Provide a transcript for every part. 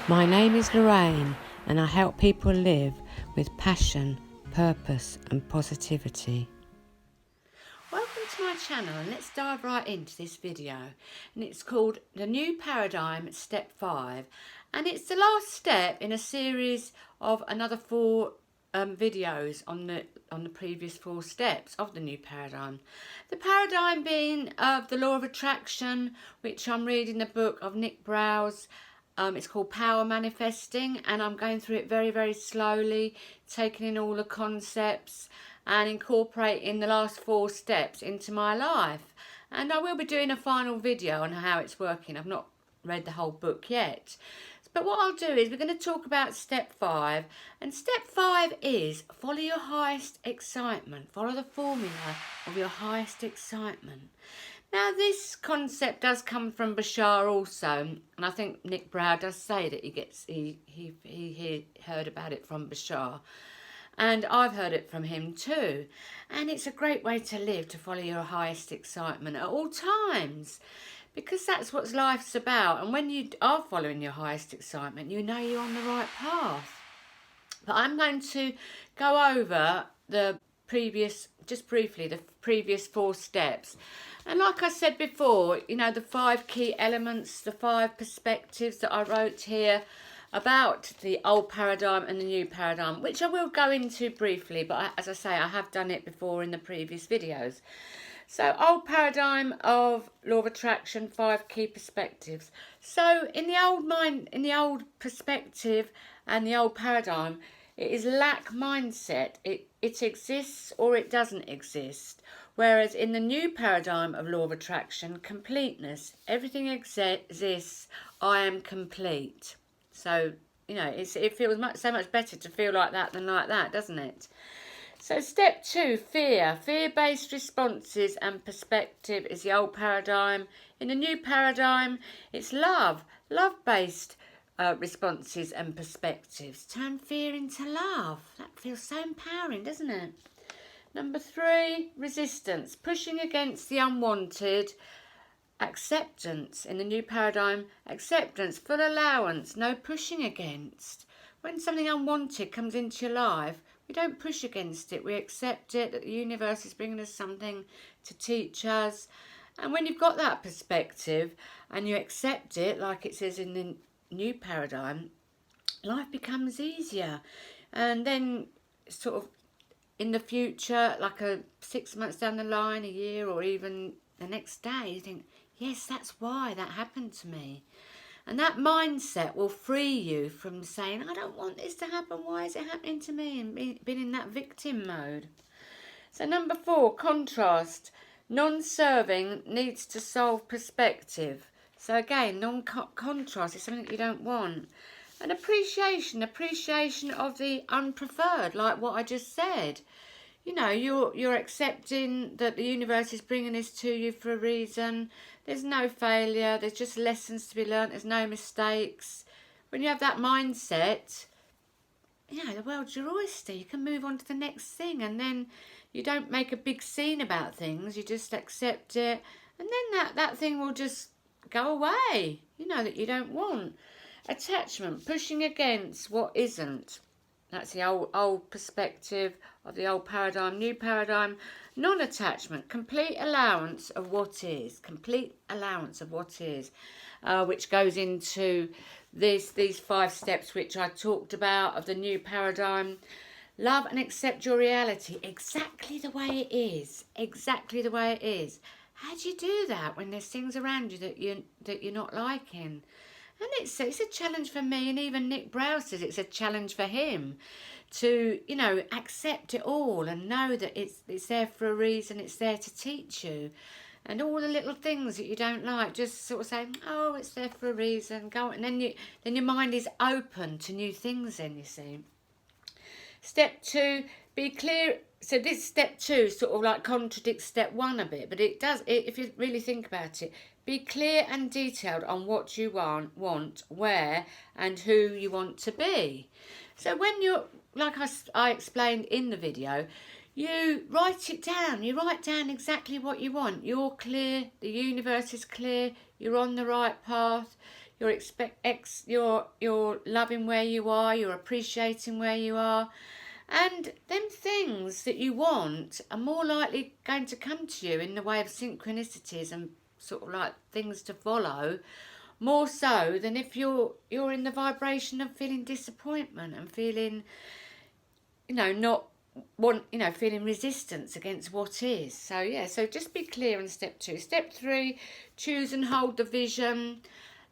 My name is Lorraine and I help people live with passion, purpose and positivity. Welcome to my channel and let's dive right into this video, and it's called The New Paradigm Step 5, and it's the last step in a series of another 4 videos on the previous 4 steps of the new paradigm. The paradigm being of the law of attraction, which I'm reading the book of Nick Breau's. It's called Power Manifesting, and I'm going through it very, very slowly, taking in all the concepts and incorporating the last 4 steps into my life. And I will be doing a final video on how it's working. I've not read the whole book yet. But what I'll do is we're going to talk about step 5. And step 5 is follow your highest excitement. Follow the formula of your highest excitement. Now, this concept does come from Bashar also, and I think Nick Breau does say that he heard about it from Bashar, and I've heard it from him too. And it's a great way to live, to follow your highest excitement at all times, because that's what life's about. And when you are following your highest excitement, you know you're on the right path. But I'm going to go over just briefly, the previous 4 steps. And like I said before, you know, the 5 key elements, the 5 perspectives that I wrote here about the old paradigm and the new paradigm, which I will go into briefly, but as I say, I have done it before in the previous videos. So, old paradigm of law of attraction, 5 key perspectives. So, in the old perspective and the old paradigm, it is lack mindset. It exists or it doesn't exist. Whereas in the new paradigm of law of attraction, completeness, everything exists, I am complete. So, you know, it feels so much better to feel like that than like that, doesn't it? So step 2, fear. Fear-based responses and perspective is the old paradigm. In the new paradigm, it's love. Love-based responses and perspectives. Turn fear into love. That feels so empowering, doesn't it? Number 3, resistance. Pushing against the unwanted. Acceptance. In the new paradigm, acceptance, full allowance, no pushing against. When something unwanted comes into your life, we don't push against it. We accept it, that the universe is bringing us something to teach us. And when you've got that perspective and you accept it, like it says in the new paradigm, life becomes easier. And then sort of in the future, like 6 months down the line, a year, or even the next day, you think, yes, that's why that happened to me. And that mindset will free you from saying, I don't want this to happen, why is it happening to me? And being in that victim mode. So number 4, contrast. Non-serving needs to solve perspective. So again, contrast is something you don't want. And appreciation of the unpreferred, like what I just said. You know, you're accepting that the universe is bringing this to you for a reason. There's no failure. There's just lessons to be learnt. There's no mistakes. When you have that mindset, you know, the world's your oyster. You can move on to the next thing, and then you don't make a big scene about things. You just accept it, and then that thing will just go away. You know, that you don't want. Attachment, pushing against what isn't. That's the old perspective of the old paradigm. New paradigm, non-attachment, complete allowance of what is. Complete allowance of what is, which goes into these 5 steps which I talked about of the new paradigm. Love and accept your reality exactly the way it is. Exactly the way it is. How do you do that when there's things around you that you're not liking? And it's a challenge for me, and even Nick Breau says it's a challenge for him to, you know, accept it all and know that it's there for a reason, it's there to teach you. And all the little things that you don't like, just sort of say, oh, it's there for a reason, go on. And then your mind is open to new things then, you see. Step 2, be clear. So this step 2 sort of like contradicts step 1 a bit, but it does, if you really think about it. Be clear and detailed on what you want, where, and who you want to be. So when you're, like I explained in the video, you write it down. You write down exactly what you want. You're clear, the universe is clear, you're on the right path. you're loving where you are, you're appreciating where you are. And them things that you want are more likely going to come to you in the way of synchronicities and sort of like things to follow, more so than if you're in the vibration of feeling disappointment and feeling, not feeling resistance against what is. So yeah, so just be clear on step 2. Step 3, choose and hold the vision.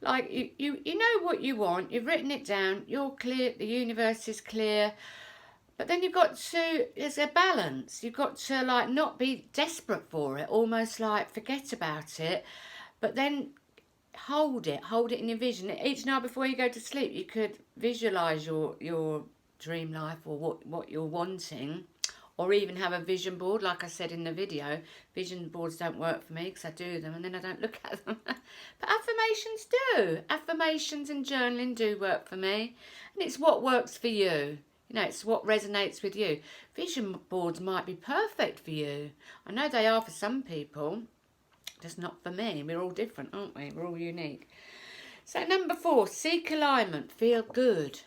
Like you know what you want, you've written it down, you're clear, the universe is clear. But then there's a balance. You've got to like not be desperate for it, almost like forget about it, but then hold it in your vision. Each night before you go to sleep, you could visualise your dream life or what you're wanting, or even have a vision board. Like I said in the video, vision boards don't work for me because I do them and then I don't look at them. But affirmations do. Affirmations and journaling do work for me, and it's what works for you. It's what resonates with you. Vision boards might be perfect for you. I know they are for some people, just not for me. We're all different, aren't we? We're all unique. So number 4, seek alignment, feel good.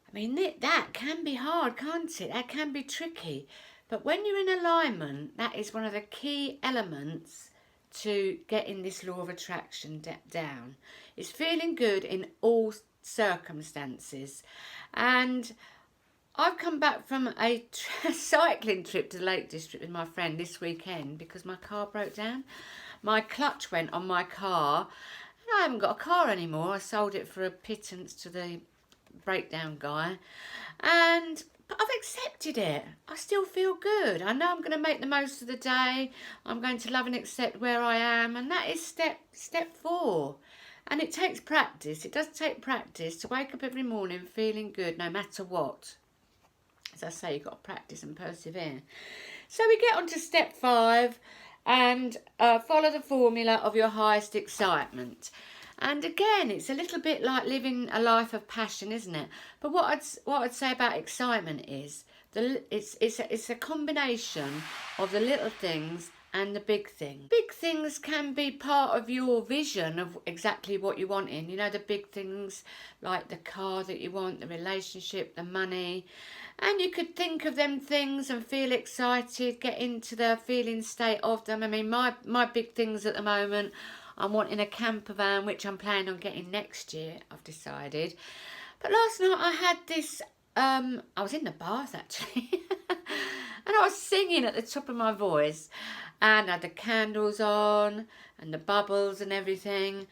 I mean, that can be hard, can't it? That can be tricky. But when you're in alignment, that is one of the key elements to getting this law of attraction down. It's feeling good in all circumstances. And I've come back from a cycling trip to the Lake District with my friend this weekend because my car broke down. My clutch went on my car and I haven't got a car anymore. I sold it for a pittance to the breakdown guy, but I've accepted it. I still feel good. I know I'm going to make the most of the day. I'm going to love and accept where I am, and that is step 4. And it takes practice. It does take practice to wake up every morning feeling good no matter what. As I say, you've got to practice and persevere. So we get on to step 5 and follow the formula of your highest excitement. And again, it's a little bit like living a life of passion, isn't it? But what I'd say about excitement is it's a combination of the little things and the big things. Big things can be part of your vision of exactly what you want in. The big things like the car that you want, the relationship, the money. And you could think of them things and feel excited, get into the feeling state of them. I mean, my big things at the moment, I'm wanting a camper van, which I'm planning on getting next year, I've decided. But last night I had this, I was in the bath actually, and I was singing at the top of my voice, and I had the candles on, and the bubbles and everything,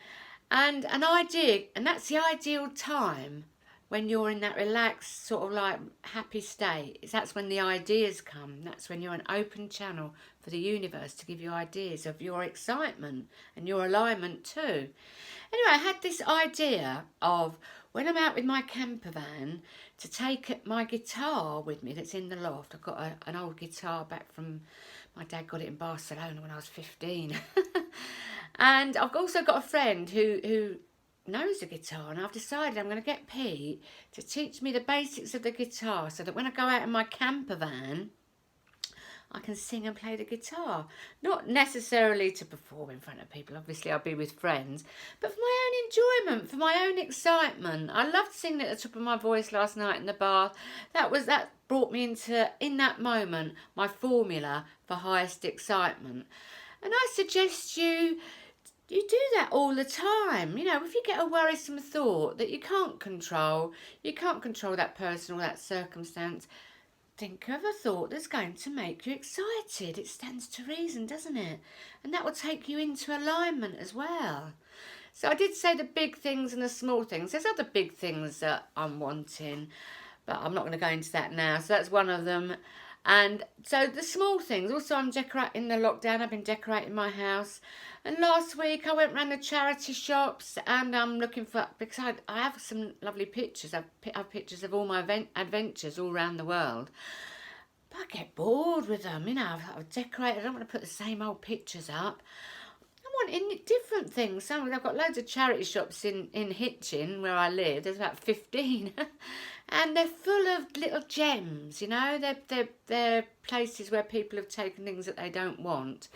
and an idea, and that's the ideal time when you're in that relaxed, sort of like happy state. That's when the ideas come. That's when you're an open channel for the universe to give you ideas of your excitement and your alignment too. Anyway, I had this idea of when I'm out with my camper van to take my guitar with me that's in the loft. I've got an old guitar back from, my dad got it in Barcelona when I was 15. And I've also got a friend who knows the guitar, and I've decided I'm going to get Pete to teach me the basics of the guitar so that when I go out in my camper van I can sing and play the guitar. Not necessarily to perform in front of people, obviously I'll be with friends, but for my own enjoyment, for my own excitement. I loved singing at the top of my voice last night in the bath. That brought me into, in that moment, my formula for highest excitement. And I suggest you do that all the time. If you get a worrisome thought that you can't control that person or that circumstance, think of a thought that's going to make you excited. It stands to reason, doesn't it? And that will take you into alignment as well. So I did say the big things and the small things. There's other big things that I'm wanting, but I'm not going to go into that now. So that's one of them. And so the small things, also I'm decorating the lockdown, I've been decorating my house. And last week I went round the charity shops and I'm looking for, because I have some lovely pictures. I have pictures of all my adventures all around the world. But I get bored with them, I've decorated, I don't want to put the same old pictures up. I want different things. I've got loads of charity shops in Hitchin, where I live. There's about 15. And they're full of little gems, They're places where people have taken things that they don't want.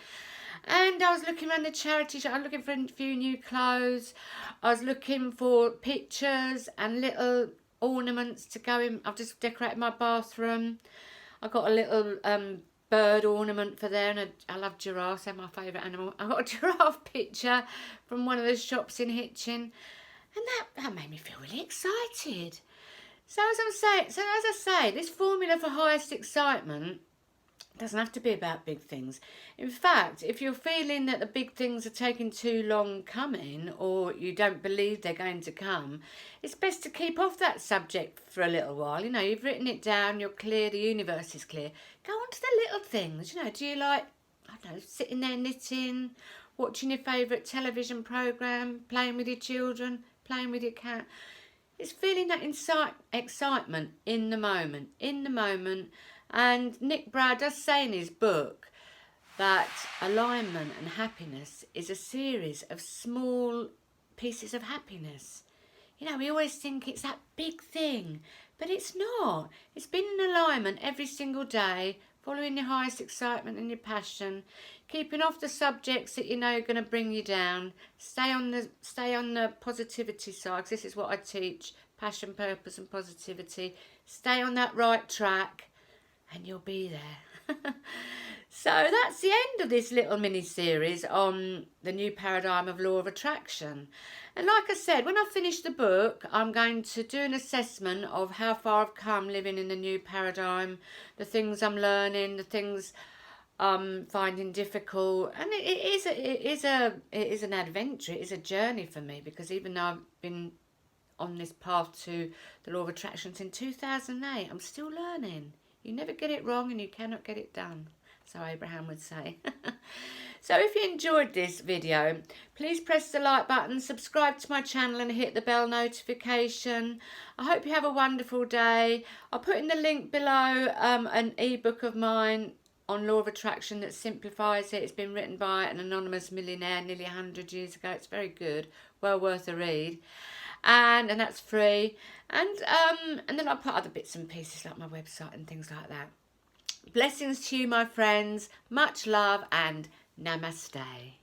And I was looking around the charity shop. I was looking for a few new clothes. I was looking for pictures and little ornaments to go in. I've just decorated my bathroom. I got a little bird ornament for there, and I love giraffes. They're my favourite animal. I got a giraffe picture from one of the shops in Hitchin, and that made me feel really excited. So as I say, this formula for highest excitement doesn't have to be about big things. In fact, if you're feeling that the big things are taking too long coming, or you don't believe they're going to come, it's best to keep off that subject for a little while. You know, you've written it down, you're clear, the universe is clear. Go on to the little things. You know, do you like, I don't know, sitting there knitting, watching your favourite television programme, playing with your children, playing with your cat? It's feeling that excitement in the moment, And Nick Breau does say in his book that alignment and happiness is a series of small pieces of happiness. You know, we always think it's that big thing, but it's not. It's being in alignment every single day, following your highest excitement and your passion, keeping off the subjects that you know are going to bring you down. Stay on the positivity side, 'cause this is what I teach: passion, purpose and positivity. Stay on that right track and you'll be there. So that's the end of this little mini series on the new paradigm of law of attraction. And like I said, when I finish the book, I'm going to do an assessment of how far I've come living in the new paradigm, the things I'm learning, the things I'm finding difficult. And it is an adventure. It is a journey for me, because even though I've been on this path to the law of attraction since 2008, I'm still learning. You never get it wrong and you cannot get it done, so Abraham would say. So if you enjoyed this video, please press the like button, subscribe to my channel and hit the bell notification. I hope you have a wonderful day. I'll put in the link below an ebook of mine on law of attraction that simplifies it. It's been written by an anonymous millionaire nearly 100 years ago. It's very good, well worth a read. And that's free. And then I'll put other bits and pieces like my website and things like that. Blessings to you, my friends. Much love and namaste.